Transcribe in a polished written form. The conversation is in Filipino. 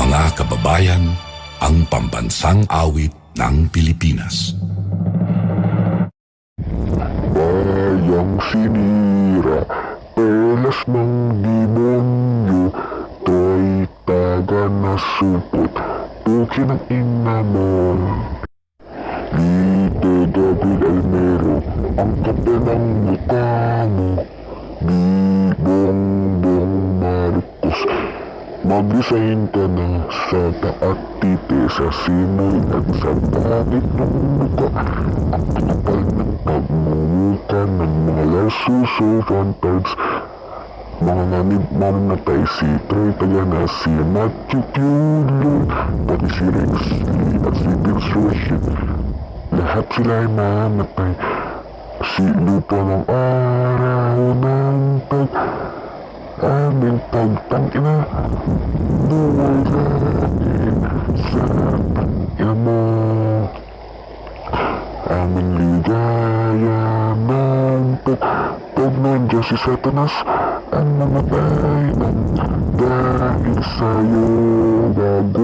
Mga kababayan, ang pambansang awit ng Pilipinas. Bayang sinira, pelas ng demonyo, to'y taga na supot, puki ng ina mo. Dito David Almero, ang kape ng mukha mo. Di Bongbong Marcos, mag-resign ka na sa taat tite, sa simoy at sa bakit ng mukha. Ang kapal ng pagmumuka ng mga lasuso frontards, mga nanib mamatay si Troy Tagana, si Matthew Pulon, pati si Rex Lee at si Vince Rashid. Lahat sila ay mamatay. Si lupa ng araw ng tag, aming pagtangina, buwalain sa tangina mo. Aming ligaya ng pag nandiyan si Satanas, ang mamatay ng dahil sa'yo, bago